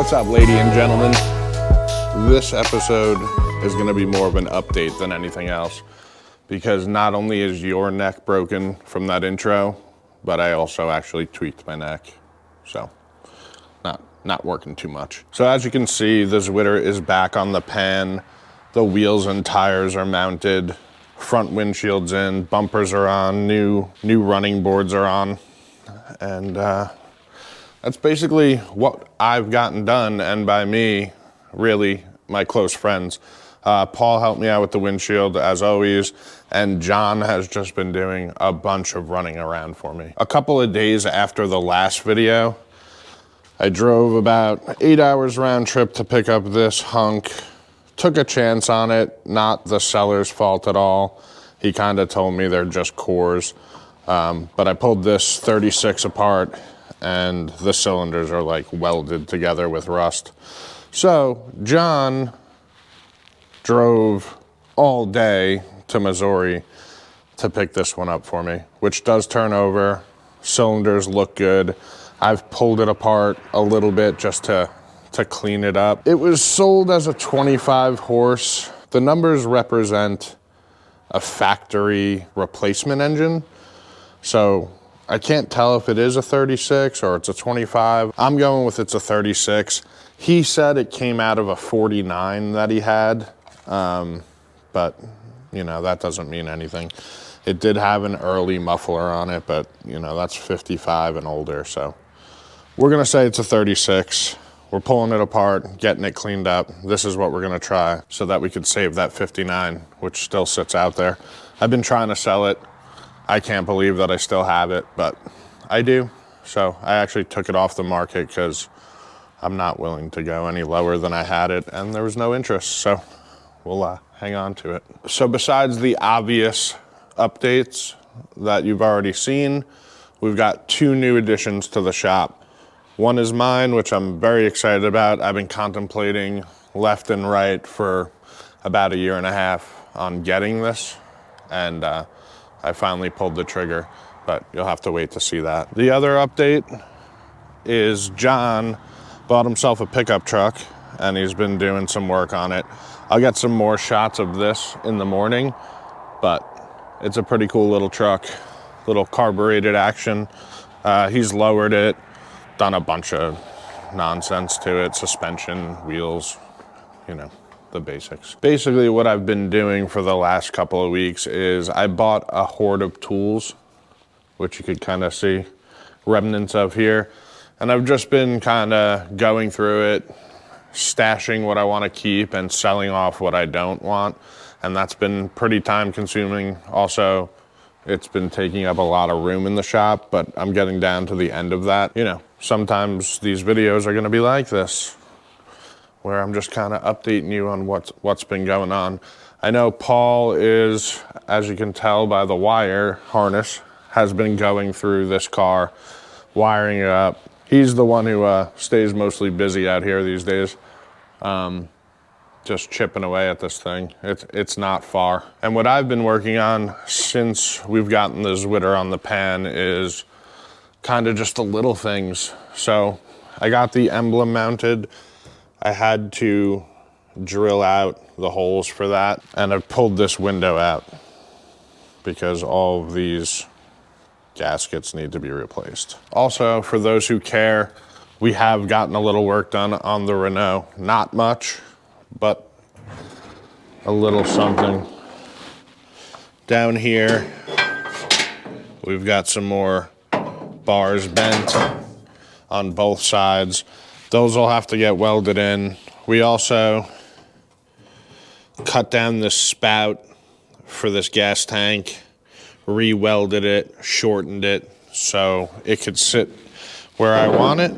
What's up, ladies and gentlemen? This episode is going to be more of an update than anything else, because not only is your neck broken from that intro, but I also actually tweaked my neck, so not working too much. So as you can see, the Zwitter is back on the pan. The wheels and tires are mounted, front windshield's in, bumpers are on, new running boards are on, and that's basically what I've gotten done, and by me, really my close friends. Paul helped me out with the windshield as always, and John has just been doing a bunch of running around for me. A couple of days after the last video, I drove about 8 hours round trip to pick up this hunk. Took a chance on it, not the seller's fault at all. He kind of told me they're just cores. But I pulled this 36 apart and the cylinders are like welded together with rust. So John drove all day to Missouri to pick this one up for me, which does turn over. Cylinders look good. I've pulled it apart a little bit just to clean it up. It was sold as a 25 horse. The numbers represent a factory replacement engine. So I can't tell if it is a 36 or it's a 25. I'm going with it's a 36. He said it came out of a 49 that he had, but you know, that doesn't mean anything. It did have an early muffler on it, but you know, that's 55 and older. So we're gonna say it's a 36. We're pulling it apart, getting it cleaned up. This is what we're gonna try so that we could save that 59, which still sits out there. I've been trying to sell it. I can't believe that I still have it, but I do. So I actually took it off the market because I'm not willing to go any lower than I had it, and there was no interest, so we'll hang on to it. So besides the obvious updates that you've already seen, we've got 2 new additions to the shop. One is mine, which I'm very excited about. I've been contemplating left and right for about 1.5 years on getting this, and I finally pulled the trigger, but you'll have to wait to see that. The other update is John bought himself a pickup truck, and he's been doing some work on it. I'll get some more shots of this in the morning, but it's a pretty cool little truck, little carbureted action. He's lowered it, done a bunch of nonsense to it, suspension, wheels, you know, the basics. Basically what I've been doing for the last couple of weeks is I bought a hoard of tools, which you could kind of see remnants of here. And I've just been kind of going through it, stashing what I want to keep and selling off what I don't want. And that's been pretty time consuming. Also, it's been taking up a lot of room in the shop, but I'm getting down to the end of that. You know, sometimes these videos are gonna be like this, where I'm just kind of updating you on what's been going on. I know Paul is, as you can tell by the wire harness, has been going through this car, wiring it up. He's the one who stays mostly busy out here these days. Just chipping away at this thing. It's not far. And what I've been working on since we've gotten the Zwitter on the pan is kind of just the little things. So I got the emblem mounted. I had to drill out the holes for that, and I pulled this window out because all of these gaskets need to be replaced. Also, for those who care, we have gotten a little work done on the Renault. Not much, but a little something. Down here, we've got some more bars bent on both sides. Those will have to get welded in. We also cut down this spout for this gas tank, re-welded it, shortened it so it could sit where I want it,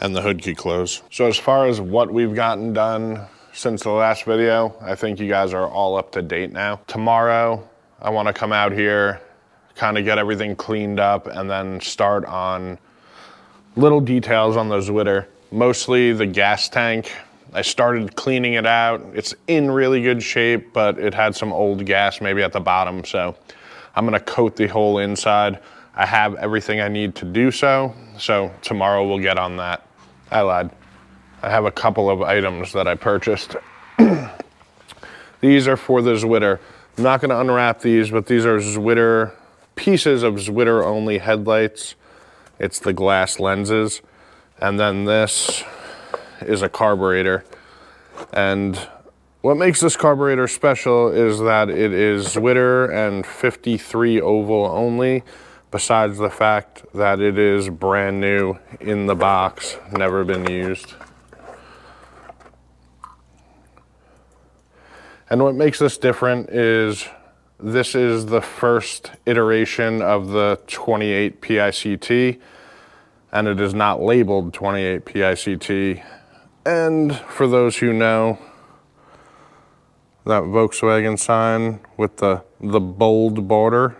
and the hood could close. So as far as what we've gotten done since the last video, I think you guys are all up to date now. Tomorrow, I want to come out here, kind of get everything cleaned up, and then start on little details on the Zwitter. Mostly the gas tank. I started cleaning it out. It's in really good shape, but it had some old gas maybe at the bottom, so I'm gonna coat the whole inside. I have everything I need to do so tomorrow we'll get on that. I lied. I have a couple of items that I purchased. These are for the Zwitter. I'm not gonna unwrap these, but these are Zwitter, pieces of Zwitter only headlights. It's the glass lenses. And then this is a carburetor. And what makes this carburetor special is that it is Zwitter and 53 oval only, besides the fact that it is brand new in the box, never been used. And what makes this different is this is the first iteration of the 28 PICT, and it is not labeled 28 PICT. And for those who know, that Volkswagen sign with the bold border,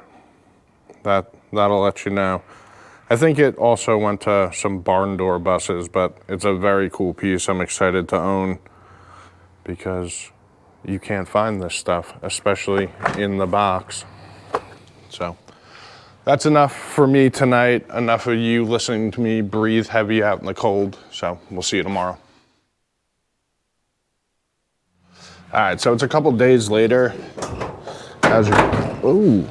that'll let you know. I think it also went to some barn door buses, but it's a very cool piece I'm excited to own because you can't find this stuff, especially in the box. So that's enough for me tonight, enough of you listening to me breathe heavy out in the cold. So we'll see you tomorrow. All right, so it's a couple days later. As you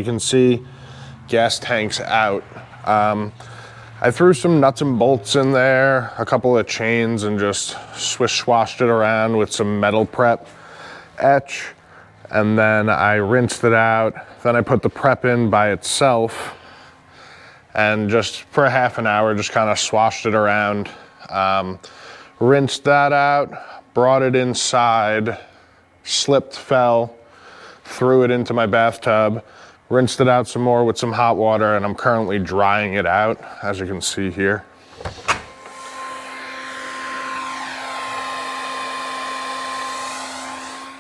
can see, gas tank's out. I threw some nuts and bolts in there, a couple of chains, and just swish-swashed it around with some metal prep etch. And then I rinsed it out. Then I put the prep in by itself. And just for a half an hour, just kind of swashed it around. Rinsed that out. Brought it inside, slipped, fell, threw it into my bathtub, rinsed it out some more with some hot water, and I'm currently drying it out, as you can see here.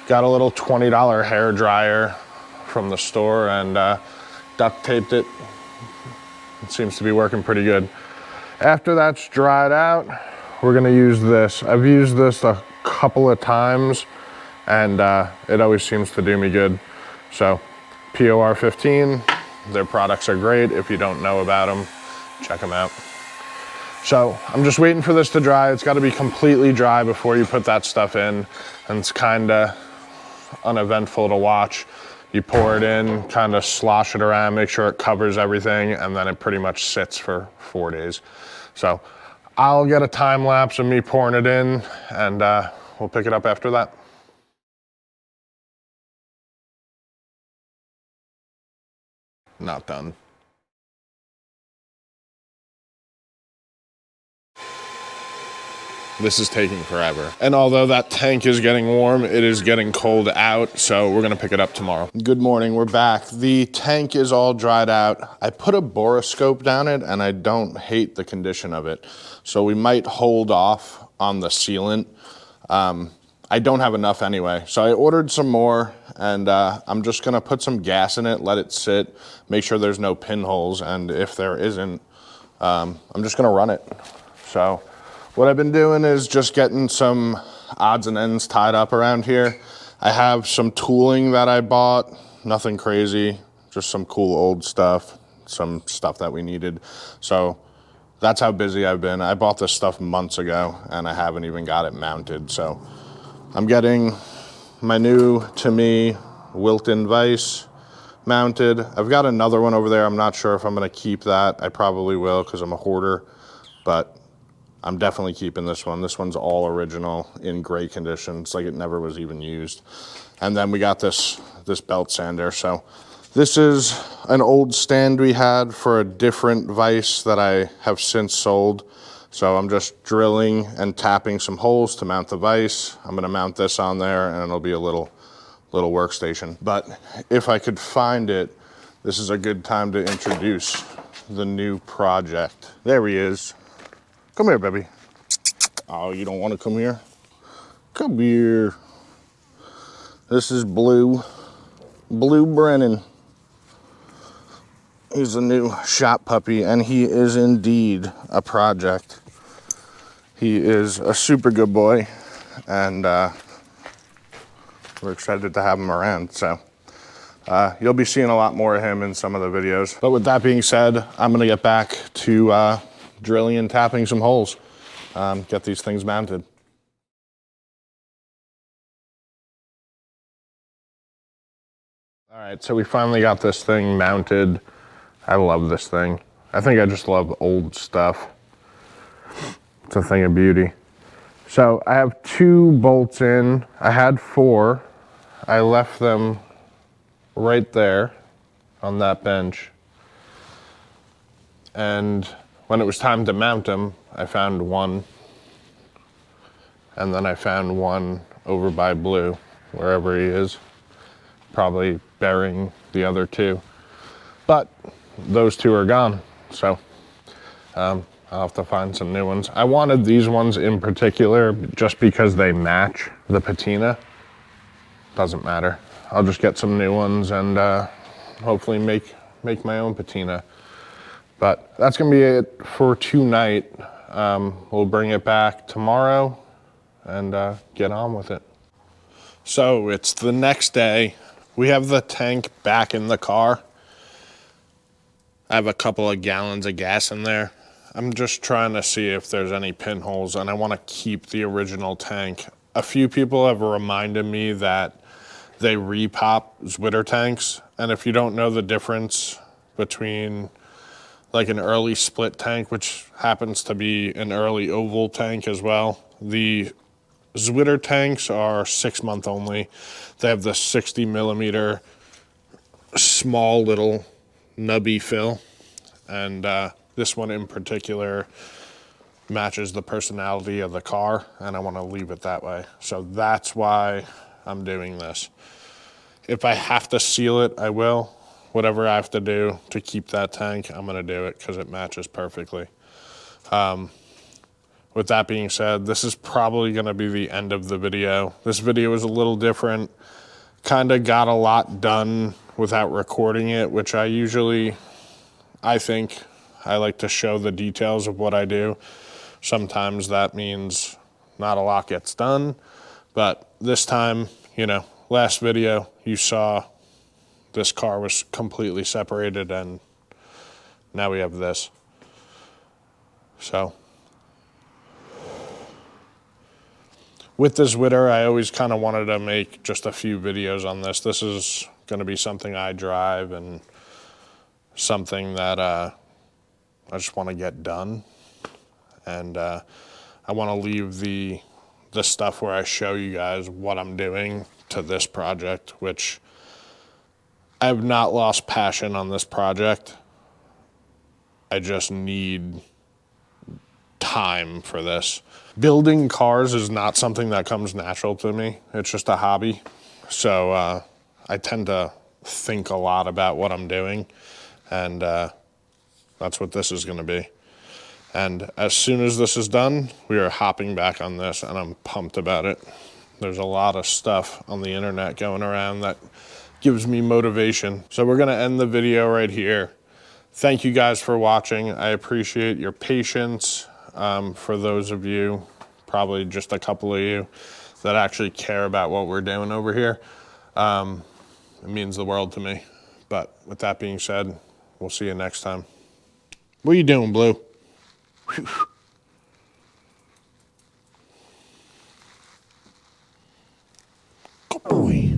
Got a little $20 hair dryer from the store and duct taped it. It seems to be working pretty good. After that's dried out, we're gonna use this. I've used this a couple of times and it always seems to do me good. So POR 15, their products are great. If you don't know about them, check them out. So I'm just waiting for this to dry. It's gotta be completely dry before you put that stuff in. And it's kinda uneventful to watch. You pour it in, kinda slosh it around, make sure it covers everything, and then it pretty much sits for 4 days. So I'll get a time lapse of me pouring it in and we'll pick it up after that. Not done. This is taking forever. And although that tank is getting warm, it is getting cold out, so we're gonna pick it up tomorrow. Good morning, we're back. The tank is all dried out. I put a borescope down it and I don't hate the condition of it. So we might hold off on the sealant. I don't have enough anyway. So I ordered some more and I'm just gonna put some gas in it, let it sit, make sure there's no pinholes, and if there isn't, I'm just gonna run it. So what I've been doing is just getting some odds and ends tied up around here. I have some tooling that I bought, nothing crazy, just some cool old stuff, some stuff that we needed. So that's how busy I've been. I bought this stuff months ago and I haven't even got it mounted. So I'm getting my new, to me, Wilton vise mounted. I've got another one over there. I'm not sure if I'm gonna keep that. I probably will because I'm a hoarder, but I'm definitely keeping this one. This one's all original in great condition. It's like it never was even used. And then we got this belt sander. So this is an old stand we had for a different vise that I have since sold. So I'm just drilling and tapping some holes to mount the vise. I'm gonna mount this on there and it'll be a little workstation. But if I could find it, this is a good time to introduce the new project. There he is. Come here, baby. Oh, you don't want to come here? Come here. This is Blue Brennan. He's a new shop puppy, and he is indeed a project. He is a super good boy, and we're excited to have him around. So you'll be seeing a lot more of him in some of the videos. But with that being said, I'm gonna get back to drilling and tapping some holes, get these things mounted. All right, so we finally got this thing mounted. I love this thing. I think I just love old stuff. It's a thing of beauty. So I have 2 bolts in. I had 4. I left them right there on that bench. And when it was time to mount them, I found 1. And then I found 1 over by Blue, wherever he is. Probably burying the other 2. But those 2 are gone. So I'll have to find some new ones. I wanted these ones in particular just because they match the patina. Doesn't matter. I'll just get some new ones and hopefully make my own patina. But that's gonna be it for tonight. We'll bring it back tomorrow and get on with it. So it's the next day. We have the tank back in the car. I have a couple of gallons of gas in there. I'm just trying to see if there's any pinholes, and I want to keep the original tank. A few people have reminded me that they repop Zwitter tanks, and if you don't know the difference between like an early split tank, which happens to be an early oval tank as well, the Zwitter tanks are 6-month only. They have the 60 millimeter small little nubby fill, and this one in particular matches the personality of the car, and I want to leave it that way. So that's why I'm doing this. If I have to seal it, I will. Whatever I have to do to keep that tank, I'm going to do it because it matches perfectly. With that being said, this is probably going to be the end of the video. This video is a little different. Kind of got a lot done without recording it, which I think I like to show the details of what I do. Sometimes that means not a lot gets done, but this time, you know, last video you saw this car was completely separated, and now we have this. So with this Zwitter, I always kind of wanted to make just a few videos on this. This is going to be something I drive and something that I just want to get done. And I want to leave the stuff where I show you guys what I'm doing to this project, which I have not lost passion on this project. I just need time for this. Building cars is not something that comes natural to me. It's just a hobby. So I tend to think a lot about what I'm doing, and that's what this is going to be. And as soon as this is done, we are hopping back on this, and I'm pumped about it. There's a lot of stuff on the internet going around that gives me motivation. So we're going to end the video right here. Thank you guys for watching. I appreciate your patience. For those of you, probably just a couple of you, that actually care about what we're doing over here, it means the world to me. But with that being said, we'll see you next time. What are you doing, Blue? Good boy.